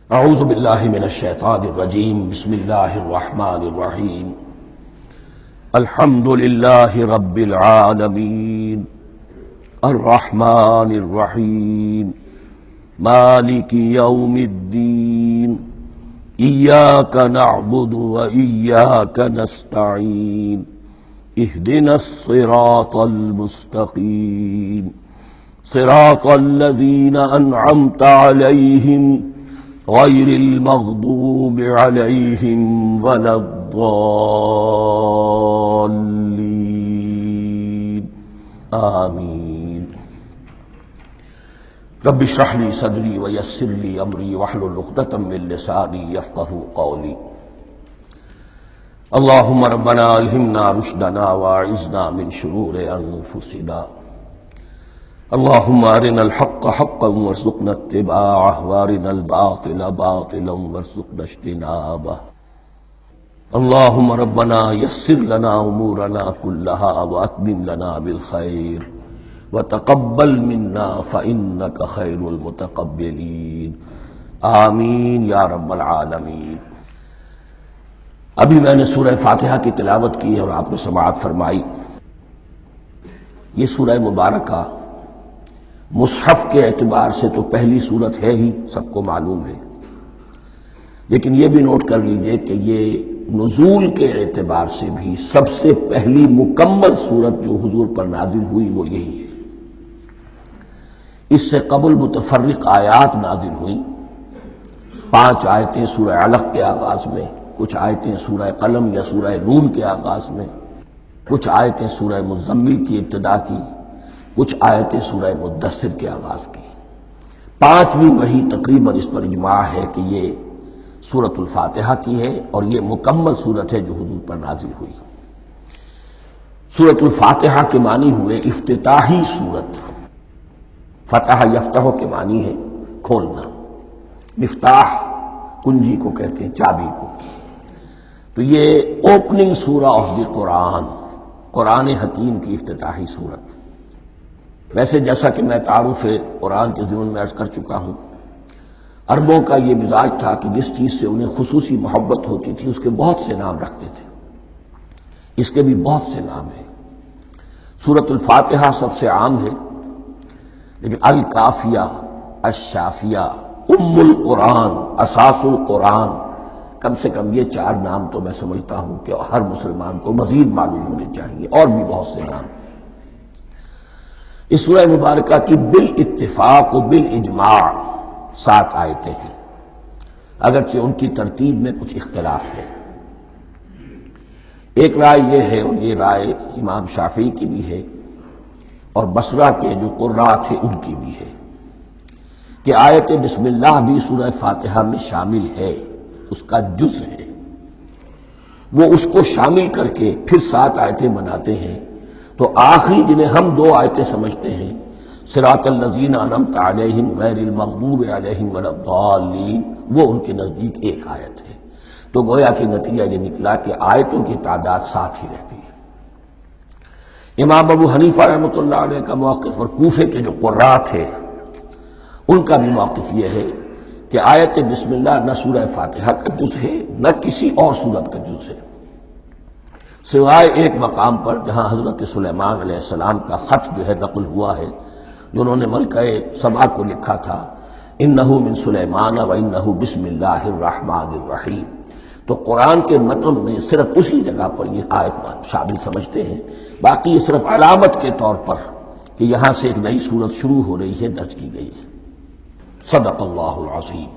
اعوذ باللہ من الشیطان الرجیم بسم اللہ الرحمن الرحیم الحمد للہ رب العالمین الرحمن الرحیم مالک یوم الدین ایاک نعبد و ایاک نستعین اہدنا الصراط المستقیم صراط الذین انعمت علیہم غیر المغضوب علیہم ولا الضالین آمین۔ رب اشرح لی صدری ویسر لی امری واحلل عقدۃ من لسانی یفقہوا قولی۔ اللہم ربنا الہمنا رشدنا واعذنا من شرور انفسنا، اللہم ارنا الحق حقا وارزقنا اتباعہ وارنا الباطل باطلا وارزقنا اجتنابہ۔ اللہم ربنا یسر لنا امورنا کلہا واتمم لنا بالخیر وتقبل منا فإنک خیر المتقبلین، آمین یا رب العالمین۔ ابھی میں نے سورہ فاتحہ کی تلاوت کی اور آپ نے سماعت فرمائی۔ یہ سورہ مبارکہ مصحف کے اعتبار سے تو پہلی صورت ہے ہی، سب کو معلوم ہے، لیکن یہ بھی نوٹ کر لیجئے کہ یہ نزول کے اعتبار سے بھی سب سے پہلی مکمل صورت جو حضور پر نازل ہوئی وہ یہی ہے۔ اس سے قبل متفرق آیات نازل ہوئیں، 5 آیتیں سورہ علق کے آغاز میں، کچھ آیتیں سورہ قلم یا سورہ نون کے آغاز میں، کچھ آیتیں سورہ مزمل کی ابتدا کی، کچھ آیتیں سورہ مدثر کے آغاز کی۔ 5ویں وحی تقریباً اس پر اجماع ہے کہ یہ سورۃ الفاتحہ کی ہے اور یہ مکمل سورت ہے جو حضور پر نازل ہوئی۔ سورۃ الفاتحہ کے معنی ہوئے افتتاحی سورت، فتح یفتح کے معنی ہے کھولنا، مفتاح کنجی کو کہتے ہیں، چابی کو۔ تو یہ اوپننگ سورہ آف دی قرآن، قرآن حکیم کی افتتاحی صورت۔ ویسے جیسا کہ میں تعارف قرآن کے ضمن میں عرض کر چکا ہوں، عربوں کا یہ مزاج تھا کہ جس چیز سے انہیں خصوصی محبت ہوتی تھی اس کے بہت سے نام رکھتے تھے۔ اس کے بھی بہت سے نام ہیں۔ سورۃ الفاتحہ سب سے عام ہے، لیکن الکافیہ، الشافیہ، ام القرآن، اساس القرآن، کم سے کم یہ 4 نام تو میں سمجھتا ہوں کہ ہر مسلمان کو مزید معلوم ہونے چاہیے، اور بھی بہت سے نام۔ اس سورہ مبارکہ کی بالاتفاق و بالاجماع 7 آیتیں ہیں، اگرچہ ان کی ترتیب میں کچھ اختلاف ہے۔ ایک رائے یہ ہے، اور یہ رائے امام شافعی کی بھی ہے اور بصرہ کے جو قراء تھے ان کی بھی ہے، کہ آیت بسم اللہ بھی سورہ فاتحہ میں شامل ہے، اس کا جز ہے۔ وہ اس کو شامل کر کے پھر 7 آیتیں بناتے ہیں، تو آخری جنہیں ہم 2 آیتیں سمجھتے ہیں، صراط الذین انعمت علیہم غیر المغضوب علیہم ولا الضالین، وہ ان کے نزدیک ایک آیت ہے۔ تو گویا کہ نتیجہ یہ نکلا کہ آیتوں کی تعداد 7 ہی رہتی ہے۔ امام ابو حنیفہ رحمۃ اللہ علیہ کا موقف اور کوفے کے جو قراء تھے ان کا بھی موقف یہ ہے کہ آیت بسم اللہ نہ سورہ فاتحہ کا جز ہے نہ کسی اور سورت کا جز ہے، سوائے ایک مقام پر جہاں حضرت سلیمان علیہ السلام کا خط جو ہے نقل ہوا ہے، جنہوں نے ملکہ سبا کو لکھا تھا، انہ من سلیمان و انہ بسم اللہ الرحمن الرحیم۔ تو قرآن کے متن میں صرف اسی جگہ پر یہ آیت شامل سمجھتے ہیں، باقی یہ صرف علامت کے طور پر کہ یہاں سے ایک نئی سورت شروع ہو رہی ہے درج کی گئی ہے۔ صدق اللہ العظیم۔